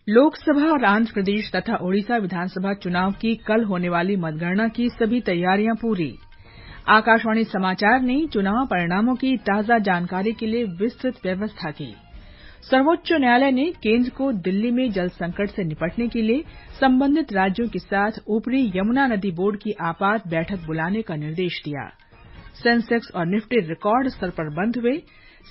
लोकसभा और आंध्र प्रदेश तथा ओडिशा विधानसभा चुनाव की कल होने वाली मतगणना की सभी तैयारियां पूरी। आकाशवाणी समाचार ने चुनाव परिणामों की ताजा जानकारी के लिए विस्तृत व्यवस्था की। सर्वोच्च न्यायालय ने केंद्र को दिल्ली में जल संकट से निपटने के लिए संबंधित राज्यों के साथ ऊपरी यमुना नदी बोर्ड की आपात बैठक बुलाने का निर्देश दिया। सेंसेक्स और निफ्टी रिकॉर्ड स्तर पर बंद हुए।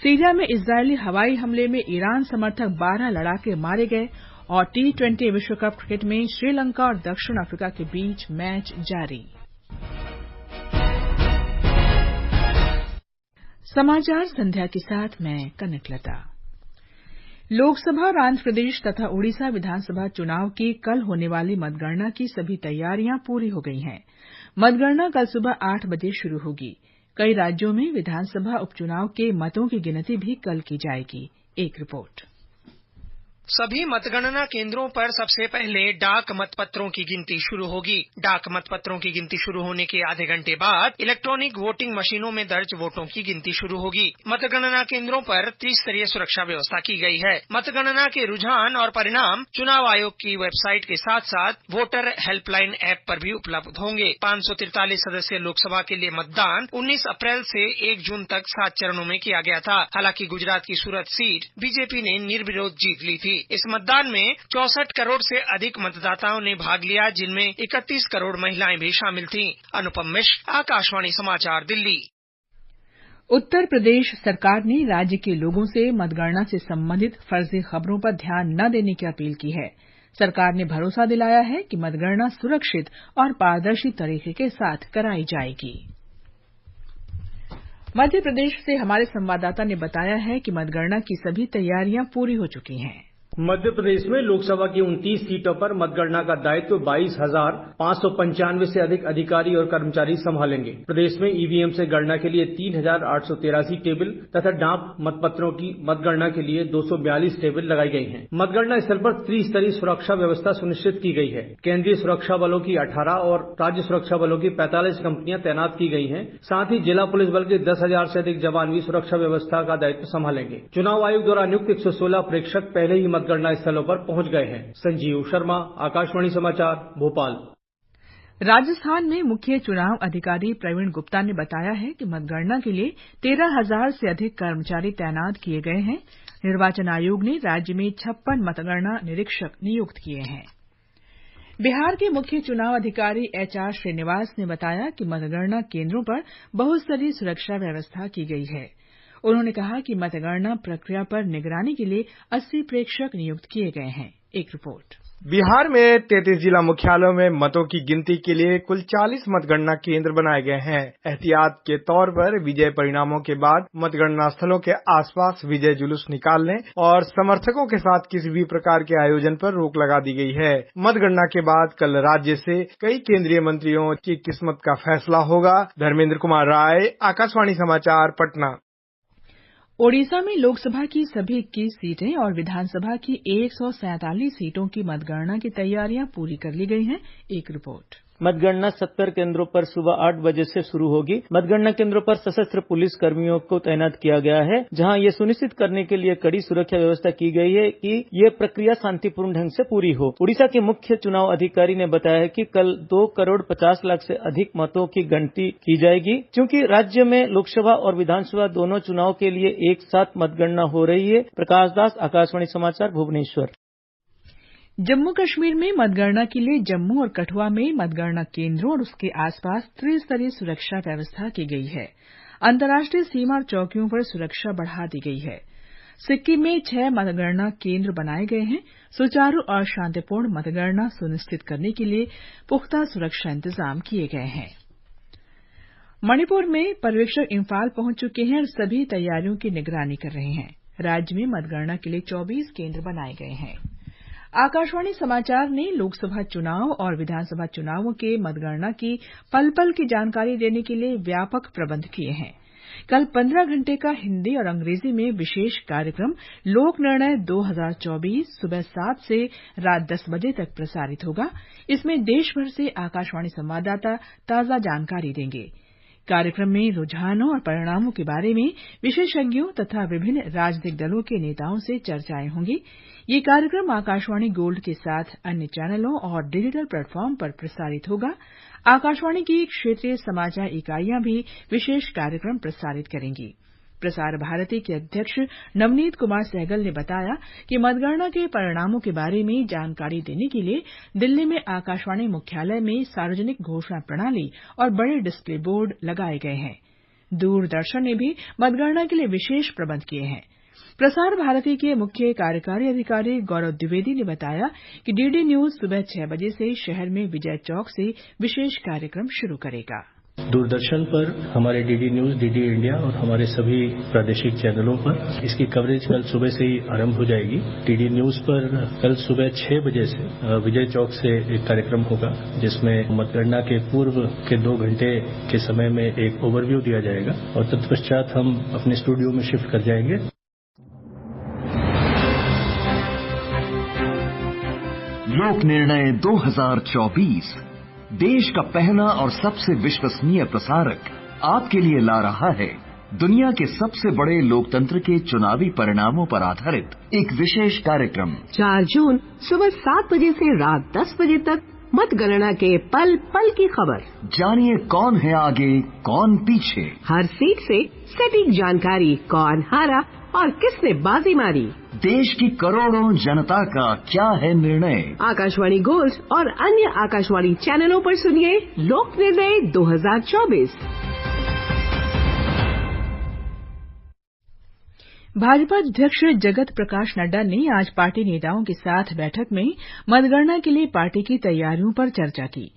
सीरिया में इजरायली हवाई हमले में ईरान समर्थक 12 लड़ाके मारे गए और T20 विश्व कप क्रिकेट में श्रीलंका और दक्षिण अफ्रीका के बीच मैच जारी। समाचार संध्या के साथ मैं कनकलता। लोकसभा और आंध्र प्रदेश तथा ओडिशा विधानसभा चुनाव की कल होने वाली मतगणना की सभी तैयारियां पूरी हो गई हैं। मतगणना कल सुबह 8 बजे शुरू होगी। कई राज्यों में विधानसभा उपचुनाव के मतों की गिनती भी कल की जाएगी। एक रिपोर्ट। सभी मतगणना केंद्रों पर सबसे पहले डाक मतपत्रों की गिनती शुरू होगी। डाक मतपत्रों की गिनती शुरू होने के आधे घंटे बाद इलेक्ट्रॉनिक वोटिंग मशीनों में दर्ज वोटों की गिनती शुरू होगी। मतगणना केंद्रों पर त्रिस्तरीय सुरक्षा व्यवस्था की गई है। मतगणना के रुझान और परिणाम चुनाव आयोग की वेबसाइट के साथ साथ वोटर हेल्पलाइन ऐप पर भी उपलब्ध होंगे। 543 सदस्यीय लोकसभा के लिए मतदान 19 अप्रैल से 1 जून तक 7 चरणों में किया गया था। हालांकि गुजरात की सूरत सीट बीजेपी ने निर्विरोध जीत ली थी। इस मतदान में 64 करोड़ से अधिक मतदाताओं ने भाग लिया, जिनमें 31 करोड़ महिलाएं भी शामिल थीं। अनुपम मिश्र, आकाशवाणी समाचार, दिल्ली। उत्तर प्रदेश सरकार ने राज्य के लोगों से मतगणना से संबंधित फर्जी खबरों पर ध्यान न देने की अपील की है। सरकार ने भरोसा दिलाया है कि मतगणना सुरक्षित और पारदर्शी तरीके के साथ कराई जाएगी। मध्य प्रदेश से हमारे संवाददाता ने बताया है कि मतगणना की सभी तैयारियां पूरी हो चुकी हैं। मध्य प्रदेश में लोकसभा की 29 सीटों पर मतगणना का दायित्व 22,595 से अधिक अधिकारी और कर्मचारी संभालेंगे। प्रदेश में ईवीएम से गणना के लिए 3,883 टेबल तथा डाक मतपत्रों की मतगणना के लिए 242 टेबल लगाई गई हैं। मतगणना स्थल पर त्रिस्तरीय सुरक्षा व्यवस्था सुनिश्चित की गई है। केंद्रीय सुरक्षा बलों की 18 और राज्य सुरक्षा बलों की 45 कंपनियां तैनात की गई हैं। साथ ही जिला पुलिस बल के 10,000 से अधिक जवान भी सुरक्षा व्यवस्था का दायित्व संभालेंगे। चुनाव आयोग द्वारा नियुक्त 116 प्रेक्षक पहले ही मतगणना स्थलों पर पहुंच गए हैं। संजीव शर्मा, आकाशवाणी समाचार, भोपाल। राजस्थान में मुख्य चुनाव अधिकारी प्रवीण गुप्ता ने बताया है कि मतगणना के लिए 13,000 से अधिक कर्मचारी तैनात किए गए हैं। निर्वाचन आयोग ने राज्य में 56 मतगणना निरीक्षक नियुक्त किए हैं। बिहार के मुख्य चुनाव अधिकारी HR श्रीनिवास ने बताया कि मतगणना केंद्रों पर बहुस्तरीय सुरक्षा व्यवस्था की गई है। उन्होंने कहा कि मतगणना प्रक्रिया पर निगरानी के लिए 80 प्रेक्षक नियुक्त किए गए हैं। एक रिपोर्ट। बिहार में 33 जिला मुख्यालयों में मतों की गिनती के लिए कुल 40 मतगणना केंद्र बनाए गए हैं। एहतियात के तौर पर विजय परिणामों के बाद मतगणना स्थलों के आसपास विजय जुलूस निकालने और समर्थकों के साथ किसी भी प्रकार के आयोजन पर रोक लगा दी गई है। मतगणना के बाद कल राज्य से कई केंद्रीय मंत्रियों की किस्मत का फैसला होगा। धर्मेंद्र कुमार राय, आकाशवाणी समाचार, पटना। ओडिशा में लोकसभा की सभी 21 सीटें और विधानसभा की 147 सीटों की मतगणना की तैयारियां पूरी कर ली गई हैं। एक रिपोर्ट। मतगणना 70 केंद्रों पर सुबह 8 बजे से शुरू होगी। मतगणना केंद्रों पर सशस्त्र पुलिस कर्मियों को तैनात किया गया है, जहां ये सुनिश्चित करने के लिए कड़ी सुरक्षा व्यवस्था की गई है कि ये प्रक्रिया शांतिपूर्ण ढंग से पूरी हो। उड़ीसा के मुख्य चुनाव अधिकारी ने बताया कि कल 2 करोड़ 50 लाख से अधिक मतों की गिनती की जाएगी। क्योंकि राज्य में लोकसभा और विधानसभा दोनों चुनाव के लिए एक साथ मतगणना हो रही है। प्रकाश दास, आकाशवाणी समाचार, भुवनेश्वर। जम्मू कश्मीर में मतगणना के लिए जम्मू और कठुआ में मतगणना केंद्रों और उसके आसपास त्रिस्तरीय सुरक्षा व्यवस्था की गई है। अंतर्राष्ट्रीय सीमा और चौकियों पर सुरक्षा बढ़ा दी गई है। सिक्किम में 6 मतगणना केंद्र बनाए गए हैं। सुचारू और शांतिपूर्ण मतगणना सुनिश्चित करने के लिए पुख्ता सुरक्षा इंतजाम किए गए हैं। मणिपुर में पर्यवेक्षक इम्फाल पहुंच चुके हैं और सभी तैयारियों की निगरानी कर रहे हैं। राज्य में मतगणना के लिए 24 केंद्र बनाए गए हैं। आकाशवाणी समाचार ने लोकसभा चुनाव और विधानसभा चुनावों के मतगणना की पल-पल की जानकारी देने के लिए व्यापक प्रबंध किए हैं। कल 15 घंटे का हिंदी और अंग्रेजी में विशेष कार्यक्रम लोक निर्णय 2024 सुबह 7 से रात 10 बजे तक प्रसारित होगा। इसमें देश भर से आकाशवाणी संवाददाता ताजा जानकारी देंगे। कार्यक्रम में रुझानों और परिणामों के बारे में विशेषज्ञों तथा विभिन्न राजनीतिक दलों के नेताओं से चर्चाएं होंगी। ये कार्यक्रम आकाशवाणी गोल्ड के साथ अन्य चैनलों और डिजिटल प्लेटफॉर्म पर प्रसारित होगा। आकाशवाणी की क्षेत्रीय समाचार इकाइयां भी विशेष कार्यक्रम प्रसारित करेंगी। प्रसार भारती के अध्यक्ष नवनीत कुमार सहगल ने बताया कि मतगणना के परिणामों के बारे में जानकारी देने के लिए दिल्ली में आकाशवाणी मुख्यालय में सार्वजनिक घोषणा प्रणाली और बड़े डिस्प्ले बोर्ड लगाए गए हैं। दूरदर्शन ने भी मतगणना के लिए विशेष प्रबंध किए हैं। प्रसार भारती के मुख्य कार्यकारी अधिकारी गौरव द्विवेदी ने बताया कि डीडी न्यूज सुबह 6 बजे से शहर में विजय चौक से विशेष कार्यक्रम शुरू करेगा। दूरदर्शन पर हमारे डीडी न्यूज, डीडी इंडिया और हमारे सभी प्रादेशिक चैनलों पर इसकी कवरेज कल सुबह से ही आरंभ हो जाएगी। डीडी न्यूज पर कल सुबह 6 बजे से विजय चौक से एक कार्यक्रम होगा जिसमें मतगणना के पूर्व के 2 घंटे के समय में एक ओवरव्यू दिया जाएगा और तत्पश्चात हम अपने स्टूडियो में शिफ्ट कर जाएंगे। लोक निर्णय 2024 देश का पहला और सबसे विश्वसनीय प्रसारक आपके लिए ला रहा है दुनिया के सबसे बड़े लोकतंत्र के चुनावी परिणामों पर आधारित एक विशेष कार्यक्रम। 4 जून सुबह 7 बजे से रात 10 बजे तक मतगणना के पल पल की खबर। जानिए कौन है आगे, कौन पीछे। हर सीट से सटीक जानकारी, कौन हारा और किसने बाजी मारी। देश की करोड़ों जनता का क्या है निर्णय। आकाशवाणी गोल्ड और अन्य आकाशवाणी चैनलों पर सुनिए लोक निर्णय 2024। भाजपा अध्यक्ष जगत प्रकाश नड्डा ने आज पार्टी नेताओं के साथ बैठक में मतगणना के लिए पार्टी की तैयारियों पर चर्चा की।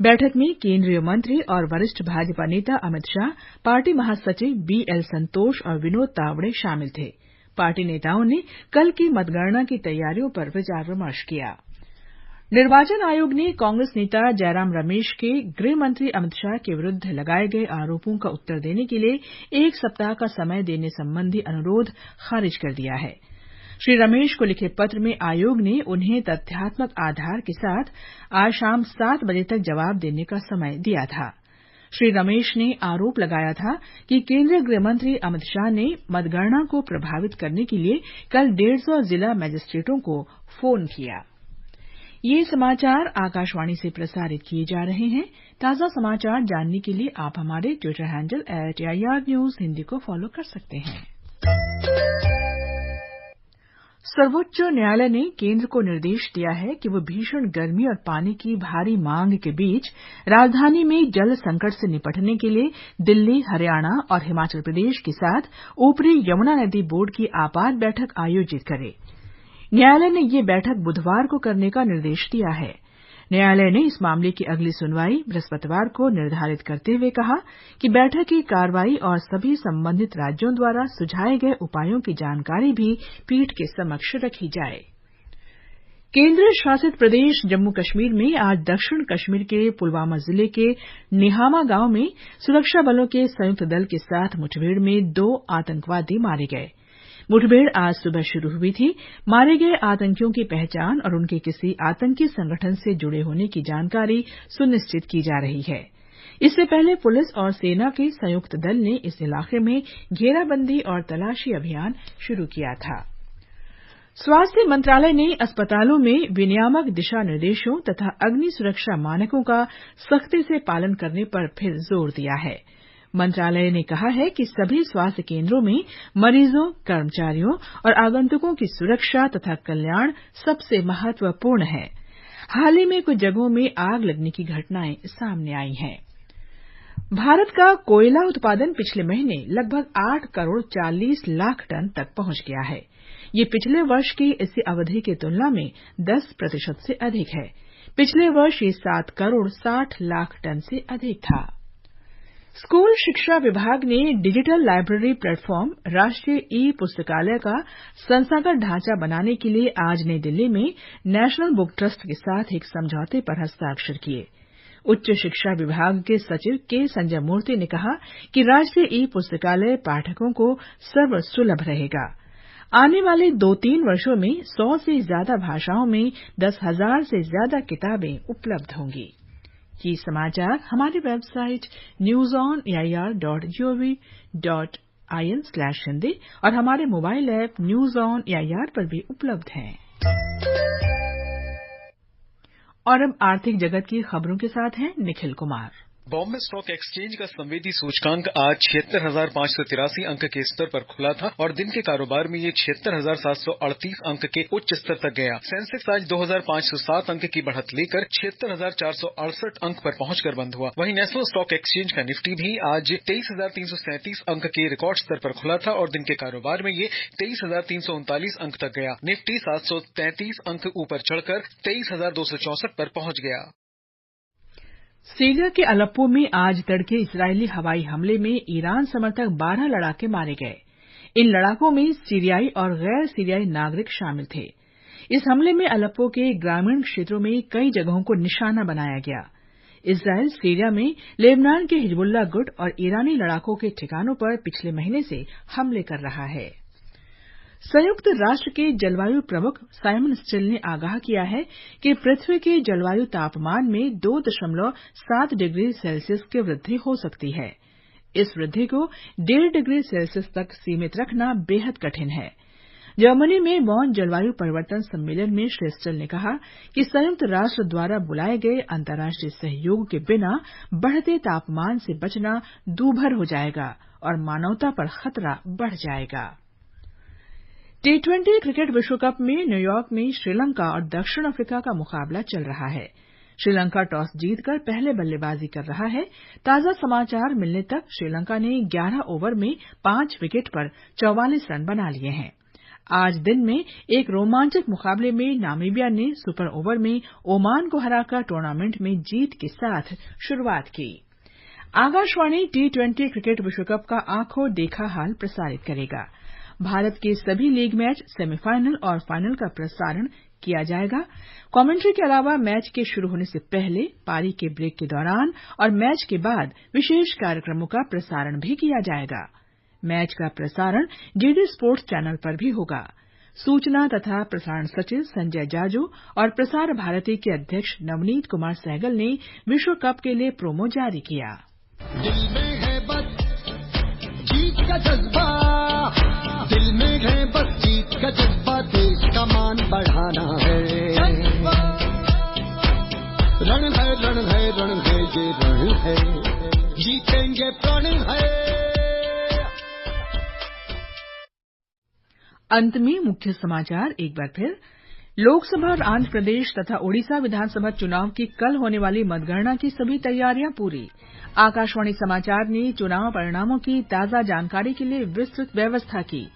बैठक में केंद्रीय मंत्री और वरिष्ठ भाजपा नेता अमित शाह, पार्टी महासचिव बीएल संतोष और विनोद तावड़े शामिल थे। पार्टी नेताओं ने कल की मतगणना की तैयारियों पर विचार विमर्श किया। निर्वाचन आयोग ने कांग्रेस नेता जयराम रमेश के गृह मंत्री अमित शाह के विरुद्ध लगाए गए आरोपों का उत्तर देने के लिए 1 सप्ताह का समय देने संबंधी अनुरोध खारिज कर दिया है। श्री रमेश को लिखे पत्र में आयोग ने उन्हें तथ्यात्मक आधार के साथ आज शाम 7 बजे तक जवाब देने का समय दिया था। श्री रमेश ने आरोप लगाया था कि केंद्रीय गृह मंत्री अमित शाह ने मतगणना को प्रभावित करने के लिए कल 150 जिला मजिस्ट्रेटों को फोन किया। ये समाचार आकाशवाणी से प्रसारित किए जा रहे हैं। ताजा समाचार जानने के लिए आप हमारे Twitter handle @AIR News Hindi को फॉलो कर सकते हैं। सर्वोच्च न्यायालय ने केंद्र को निर्देश दिया है कि वो भीषण गर्मी और पानी की भारी मांग के बीच राजधानी में जल संकट से निपटने के लिए दिल्ली, हरियाणा और हिमाचल प्रदेश के साथ ऊपरी यमुना नदी बोर्ड की आपात बैठक आयोजित करे। न्यायालय ने ये बैठक बुधवार को करने का निर्देश दिया है। न्यायालय ने इस मामले की अगली सुनवाई बृहस्पतिवार को निर्धारित करते हुए कहा कि बैठक की कार्रवाई और सभी संबंधित राज्यों द्वारा सुझाए गए उपायों की जानकारी भी पीठ के समक्ष रखी जाए। केंद्र शासित प्रदेश जम्मू कश्मीर में आज दक्षिण कश्मीर के पुलवामा जिले के निहामा गांव में सुरक्षा बलों के संयुक्त दल के साथ मुठभेड़ में 2 आतंकवादी मारे गए। मुठभेड़ आज सुबह शुरू हुई थी। मारे गए आतंकियों की पहचान और उनके किसी आतंकी संगठन से जुड़े होने की जानकारी सुनिश्चित की जा रही है। इससे पहले पुलिस और सेना के संयुक्त दल ने इस इलाके में घेराबंदी और तलाशी अभियान शुरू किया था। स्वास्थ्य मंत्रालय ने अस्पतालों में विनियामक दिशा निर्देशों तथा अग्नि सुरक्षा मानकों का सख्ती से पालन करने पर फिर जोर दिया है। मंत्रालय ने कहा है कि सभी स्वास्थ्य केंद्रों में मरीजों, कर्मचारियों और आगंतुकों की सुरक्षा तथा कल्याण सबसे महत्वपूर्ण है। हाल ही में कुछ जगहों में आग लगने की घटनाएं सामने आई हैं। भारत का कोयला उत्पादन पिछले महीने लगभग 8 करोड़ 40 लाख टन तक पहुंच गया है। ये पिछले वर्ष की इसी अवधि की तुलना में 10% से अधिक है। पिछले वर्ष ये 7 करोड़ 60 लाख टन से अधिक था। स्कूल शिक्षा विभाग ने डिजिटल लाइब्रेरी प्लेटफॉर्म राष्ट्रीय ई पुस्तकालय का संस्थागत ढांचा बनाने के लिए आज नई दिल्ली में नेशनल बुक ट्रस्ट के साथ एक समझौते पर हस्ताक्षर किए। उच्च शिक्षा विभाग के सचिव के संजय मूर्ति ने कहा कि राष्ट्रीय ई पुस्तकालय पाठकों को सर्वसुलभ रहेगा। आने वाले 2-3 वर्षों में 100 से ज्यादा भाषाओं में 10,000 से ज्यादा किताबें उपलब्ध होंगी। ये समाचार हमारी वेबसाइट newsonair.gov.in/हिंदी और हमारे mobile app news on AIR पर भी उपलब्ध हैं। और अब आर्थिक जगत की खबरों के साथ हैं निखिल कुमार। बॉम्बे स्टॉक एक्सचेंज का संवेदी सूचकांक आज 76,583 अंक के स्तर पर खुला था और दिन के कारोबार में ये 76,738 अंक के उच्च स्तर तक गया। सेंसेक्स आज 2,507 अंक की बढ़त लेकर 76,468 अंक पर पहुंचकर बंद हुआ। वहीं नेशनल स्टॉक एक्सचेंज का निफ्टी भी आज 23,337 अंक के रिकॉर्ड स्तर पर खुला था और दिन के कारोबार में ये 23,339 अंक तक गया। निफ्टी 733 अंक ऊपर चढ़कर 23,264 पर पहुंच गया। सीरिया के अलेप्पो में आज तड़के इजरायली हवाई हमले में ईरान समर्थक 12 लड़ाके मारे गए। इन लड़ाकों में सीरियाई और गैर सीरियाई नागरिक शामिल थे। इस हमले में अलेप्पो के ग्रामीण क्षेत्रों में कई जगहों को निशाना बनाया गया। इजरायल सीरिया में लेबनान के हिजबुल्लाह गुट और ईरानी लड़ाकों के ठिकानों पर पिछले महीने से हमले कर रहा है। संयुक्त राष्ट्र के जलवायु प्रमुख साइमन स्टिल ने आगाह किया है कि पृथ्वी के जलवायु तापमान में 2.7 डिग्री सेल्सियस की वृद्धि हो सकती है। इस वृद्धि को 1.5 डिग्री सेल्सियस तक सीमित रखना बेहद कठिन है। जर्मनी में बॉन जलवायु परिवर्तन सम्मेलन में श्री स्टिल ने कहा कि संयुक्त राष्ट्र द्वारा बुलाए गए अंतर्राष्ट्रीय सहयोग के बिना बढ़ते तापमान से बचना दूभर हो जाएगा और मानवता पर खतरा बढ़ जाएगा। T20 क्रिकेट विश्व कप में न्यूयॉर्क में श्रीलंका और दक्षिण अफ्रीका का मुकाबला चल रहा है। श्रीलंका टॉस जीतकर पहले बल्लेबाजी कर रहा है। ताजा समाचार मिलने तक श्रीलंका ने 11 ओवर में 5 विकेट पर 44 रन बना लिए हैं। आज दिन में एक रोमांचक मुकाबले में नामीबिया ने सुपर ओवर में ओमान को हराकर टूर्नामेंट में जीत के साथ शुरुआत की। आकाशवाणी T20 क्रिकेट विश्व कप का आंखों देखा हाल प्रसारित करेगा। भारत के सभी लीग मैच, सेमीफाइनल और फाइनल का प्रसारण किया जाएगा। कमेंट्री के अलावा मैच के शुरू होने से पहले, पारी के ब्रेक के दौरान और मैच के बाद विशेष कार्यक्रमों का प्रसारण भी किया जाएगा। मैच का प्रसारण डीडी स्पोर्ट्स चैनल पर भी होगा। सूचना तथा प्रसारण सचिव संजय जाजू और प्रसार भारती के अध्यक्ष नवनीत कुमार सहगल ने विश्व कप के लिए प्रोमो जारी किया। दिल में है बस जीत का जज्बा, दिल में है बस जीत का जज्बा, देश का मान बढ़ाना है। रण है रण है रण है ये रण है, जीतेंगे प्रण है। अंत में मुख्य समाचार एक बार फिर। लोकसभा और आंध्र प्रदेश तथा ओडिशा विधानसभा चुनाव की कल होने वाली मतगणना की सभी तैयारियां पूरी। आकाशवाणी समाचार ने चुनाव परिणामों की ताजा जानकारी के लिए विस्तृत व्यवस्था की।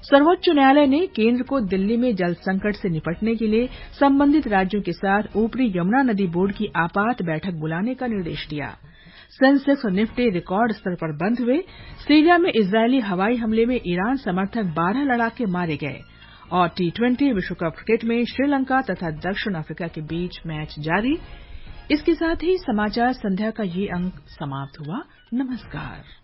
सर्वोच्च न्यायालय ने केंद्र को दिल्ली में जल संकट से निपटने के लिए संबंधित राज्यों के साथ ऊपरी यमुना नदी बोर्ड की आपात बैठक बुलाने का निर्देश दिया। सेंसेक्स और निफ्टी रिकॉर्ड स्तर पर बंद हुए। सीरिया में इजरायली हवाई हमले में ईरान समर्थक 12 लड़ाके मारे गए। और T20 विश्व कप क्रिकेट में श्रीलंका तथा दक्षिण अफ्रीका के बीच मैच जारी। इसके साथ ही समाचार संध्या का ये अंक समाप्त हुआ। नमस्कार।